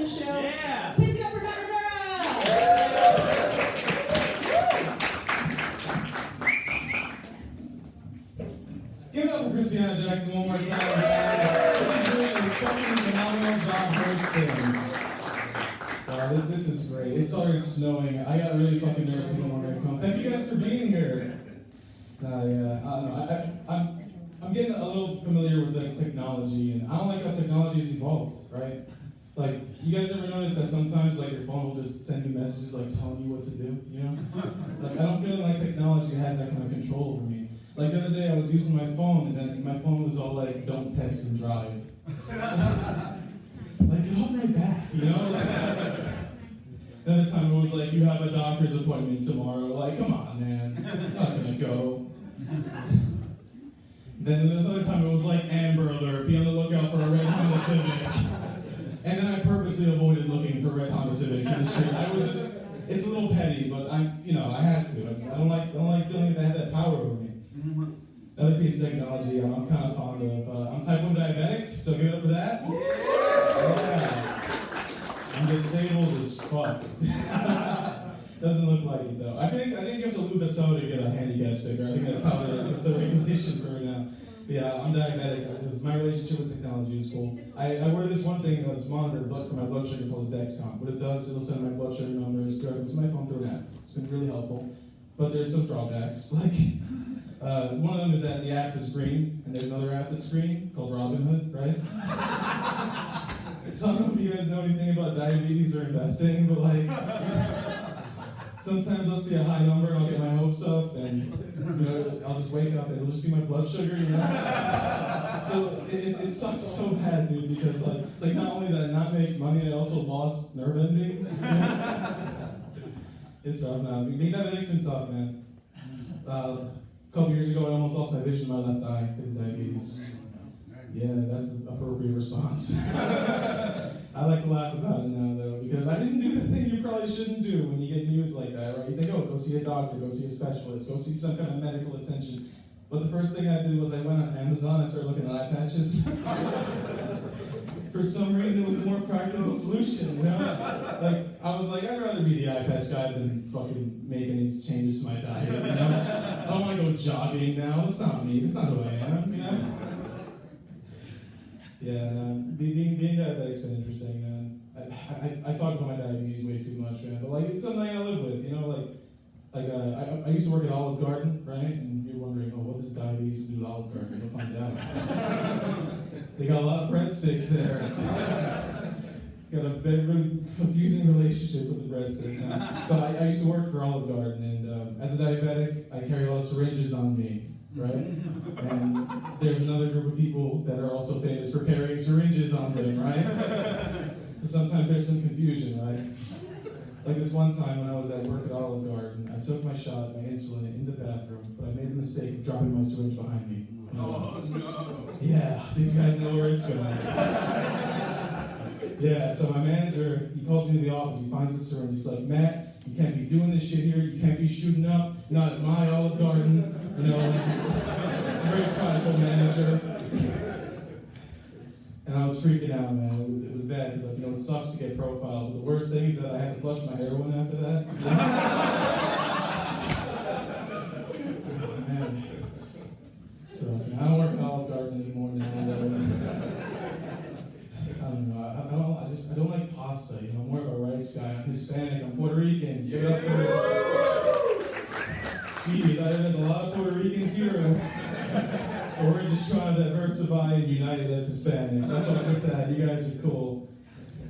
the show. Yeah. Please give it up for Dr. Rivera. Give it up for Christiana Jackson one more time, guys. She's doing a fucking phenomenal job hosting. This is great. It started snowing. I got really fucking nervous people weren't gonna come. Thank you guys for being here. I don't know. I'm getting a little familiar with like technology, and I don't like how technology has evolved, right? Like, you guys ever notice that sometimes like your phone will just send you messages like telling you what to do, you know? Like, I don't feel like technology has that kind of control over me. Like the other day I was using my phone, and then my phone was all like, don't text and drive. Like, get off right back, you know? Like, another time it was like, you have a doctor's appointment tomorrow. Like, come on, man, I'm not gonna go. Then this other time it was like, Amber Alert, be on the lookout for a red Honda Civic. And then I purposely avoided looking for red Honda Civics in the street. I was just, it's a little petty, but I had to. I don't like feeling that they have that power over me. Another piece of technology I'm kind of fond of. I'm type 1 diabetic, so give it up for that. Yeah. I'm disabled as fuck. Doesn't look like it though. I think you have to lose a toe to get a handicap sticker. I think that's the regulation for it now. But yeah, I'm diabetic. My relationship with technology is cool. I wear this one thing that's monitored for my blood sugar called a Dexcom. What it does, it'll send my blood sugar numbers directly to my phone through an app. It's been really helpful. But there's some drawbacks. Like, one of them is that the app is green, and there's another app that's green called Robinhood, right? So I don't know if you guys know anything about diabetes or investing, but like, sometimes I'll see a high number and I'll get my hopes up, and I'll just wake up and it'll just be my blood sugar, So it sucks so bad, dude, because like it's like not only did I not make money, I also lost nerve endings. It's rough now. Being diabetic's been tough, man. A couple years ago, I almost lost my vision in my left eye because of diabetes. Yeah, that's the appropriate response. I like to laugh about it now, though, because I didn't do the thing you probably shouldn't do when you get news like that, right? You think, oh, go see a doctor, go see a specialist, go see some kind of medical attention. But the first thing I did was I went on Amazon and started looking at eye patches. For some reason, it was the more practical solution, you know? Like, I was like, I'd rather be the eye patch guy than fucking make any changes to my diet, you know? I don't want to go jogging now. It's not me. It's not who I am, you know? Yeah, being diabetic's been interesting, man. I talk about my diabetes way too much, man. But like, it's something I live with, you know. I used to work at Olive Garden, right? And you're wondering, oh, what does diabetes do to Olive Garden? You'll find out. They got a lot of breadsticks there. Got a really confusing relationship with the breadsticks. But I used to work for Olive Garden, and as a diabetic, I carry a lot of syringes on me. Right? And there's another group of people that are also famous for carrying syringes on them, right? So sometimes there's some confusion, right? Like this one time when I was at work at Olive Garden, I took my shot, my insulin, in the bathroom, but I made the mistake of dropping my syringe behind me. Oh no! Yeah, these guys know where it's going. Yeah, so my manager, he calls me to the office, he finds the syringe, he's like, Matt, you can't be doing this shit here, you can't be shooting up, not at my Olive Garden. You know, it's a very practical manager. And I was freaking out, man. It was bad because, like, it sucks to get profiled. But the worst thing is that I had to flush my heroin after that. Oh, man. So, I don't work at Olive Garden anymore now. I don't know. I don't like pasta. I'm more of a rice guy. I'm Hispanic. I'm Puerto Rican. Give it up for Jeez, there's a lot of Puerto Ricans here. We're just trying to diversify and unite as Hispanics. I fuck with that. You guys are cool.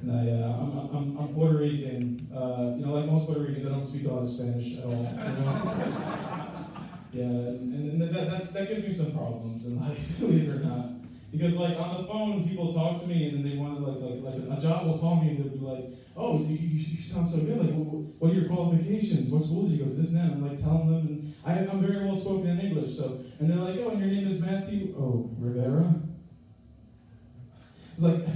And I'm Puerto Rican. Like most Puerto Ricans, I don't speak a lot of Spanish at all. Yeah, and that gives me some problems in life, believe it or not. Because like on the phone, people talk to me and then they want to like a job will call me and they'll be like, oh, you sound so good. Like, what are your qualifications? What school did you go to? This and that. I'm like telling them, and I'm very well spoken in English. So, and they're like, oh, and your name is Matthew? Oh, Rivera. I was like,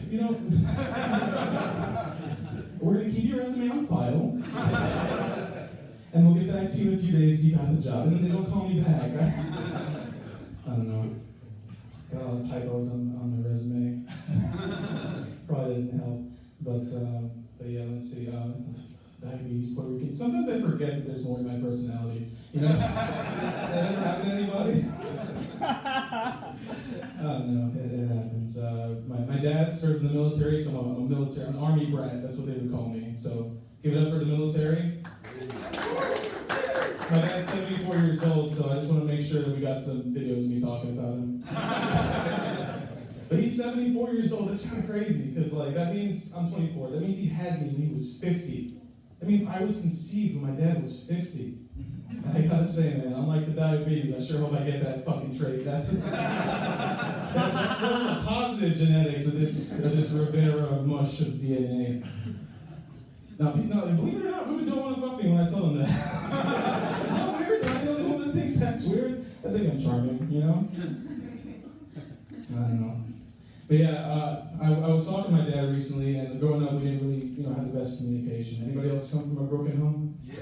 we're gonna keep your resume on file, and we'll get back to you in a few days if you got the job. And then they don't call me back. I don't know. Got a lot of typos on my resume. Probably doesn't help. But yeah, let's see. Diabetes, Puerto Rican. Sometimes I forget that there's more to my personality. You know, that ever happened to anybody? Oh no, it happens. My dad served in the military, so I'm an army brat. That's what they would call me. So give it up for the military. My dad's 74 years old, so I just want to make sure that we got some videos of me talking about him. But he's 74 years old. That's kind of crazy, because like that means I'm 24. That means he had me when he was 50. That means I was conceived when my dad was 50. And I gotta say, man, unlike the diabetes, I sure hope I get that fucking trait. That's the positive genetics of this Rivera mush of DNA. Now, believe it or not, women don't want to fuck me when I tell them that. Is that weird? Am I the only one that thinks that's weird? I think I'm charming, you know? I don't know. But yeah, I was talking to my dad recently, and growing up, we didn't really, have the best communication. Anybody else come from a broken home? Yeah!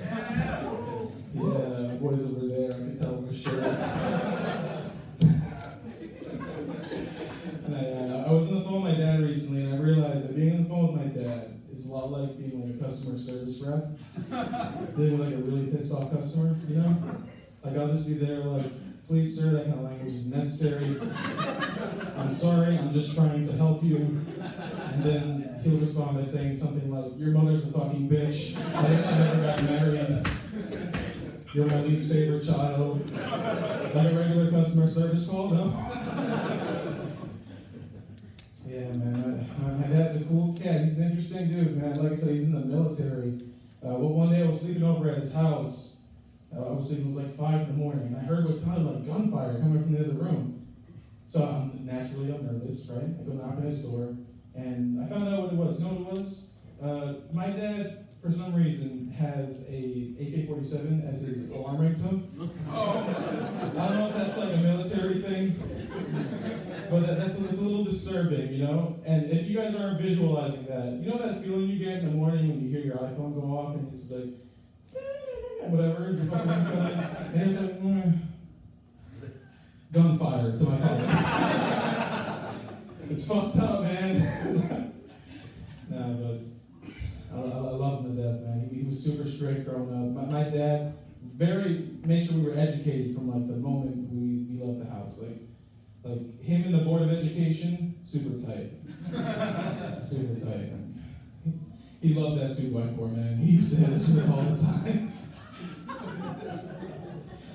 Yeah, boys over there, I can tell for sure. And I was on the phone with my dad recently, and I realized that being on the phone with my dad is a lot like being like a customer service rep. Dealing with like a really pissed off customer, you know? Like I'll just be there like, please sir, that kind of language is necessary. I'm sorry, I'm just trying to help you. And then he'll respond by saying something like, your mother's a fucking bitch. I wish she never got married. You're my least favorite child. Like a regular customer service call, no? Yeah, man, my dad's a cool cat. He's an interesting dude, man. Like I said, he's in the military. One day I was sleeping over at his house. I was sleeping, it was like 5 in the morning, and I heard what sounded like gunfire coming from the other room. So I'm nervous, right? I go knock on his door, and I found out what it was. You know what it was? My dad, for some reason, has a AK-47 as his alarm ringtone. I don't know if that's like a military thing, but it's a little disturbing, you know? And if you guys aren't visualizing that, you know that feeling you get in the morning when you hear your iPhone go off and it's like, whatever, your fucking ringtone is, and it's like, gunfire to my father. It's fucked up, man. Nah, but I love him to death, man. He was super strict growing up. My dad made sure we were educated from like the moment we left the house. Like him and the Board of Education, super tight. Super tight. He loved that 2x4, man. He used to hit us with it all the time.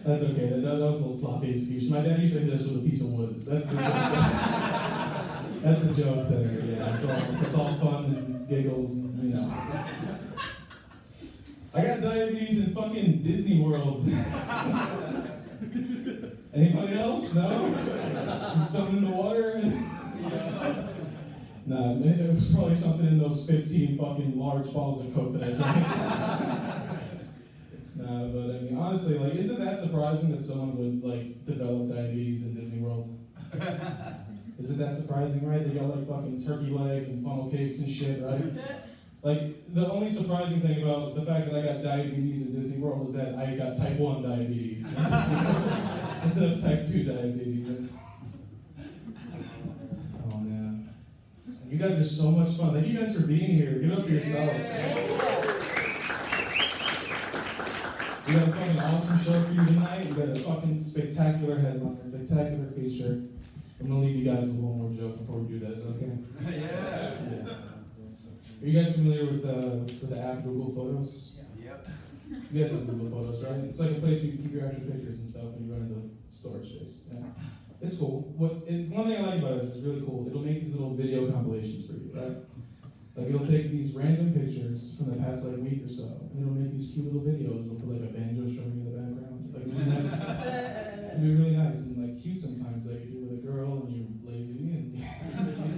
That's okay. That was a little sloppy excuse. My dad used to hit us with a piece of wood. That's a joke there. Yeah, it's all fun and giggles, and, you know. I got diabetes in fucking Disney World. Anybody else? No? Is it something in the water? Nah, man, it was probably something in those 15 fucking large bottles of Coke that I drank. Nah, but I mean, honestly, like, isn't that surprising that someone would, like, develop diabetes in Disney World? Isn't that surprising, right? They got, like, fucking turkey legs and funnel cakes and shit, right? Like, the only surprising thing about the fact that I got diabetes in Disney World is that I got type 1 diabetes instead of type 2 diabetes. Oh, man. You guys are so much fun. Thank you guys for being here. Give it up for yourselves. We got a fucking awesome show for you tonight. We got a fucking spectacular headliner, spectacular feature. I'm gonna leave you guys with one more joke before we do this, okay? Yeah. Are you guys familiar with the app Google Photos? Yep. You guys know Google Photos, right? It's like a place where you can keep your extra pictures and stuff when you run into storage space. Yeah. It's cool. One thing I like about it is it's really cool. It'll make these little video compilations for you, right? Like it'll take these random pictures from the past like week or so, and it'll make these cute little videos. It'll put like a banjo strumming in the background. Like it'll be nice. It'll be really nice and like cute sometimes. Like if you're with a girl and you're lazy and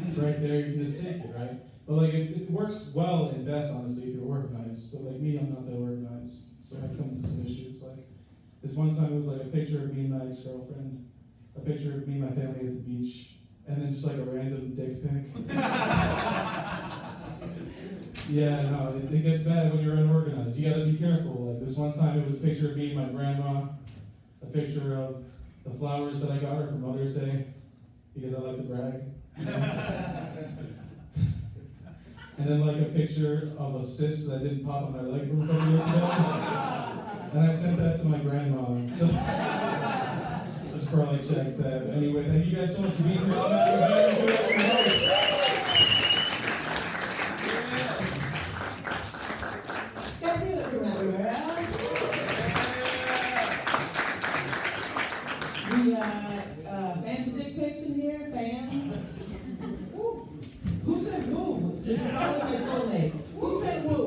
it's right there, you can just take it, right? But like it works well and best honestly if you're organized. But like me, I'm not that organized, so I come into some issues. Like this one time it was like a picture of me and my ex-girlfriend, a picture of me and my family at the beach, and then just like a random dick pic. Yeah, no, it gets bad when you're unorganized. You gotta be careful. Like this one time it was a picture of me and my grandma, a picture of the flowers that I got her for Mother's Day, because I like to brag. and then like a picture of a cyst that didn't pop on my leg from a couple years ago. And I sent that to my grandma. So I should probably check that. But anyway, thank you guys so much for being here. Guys, give it up for Matt Rivera. We got fans of dick pics in here, fans. Woo. Who said woo? This is probably my soulmate. Who said woo?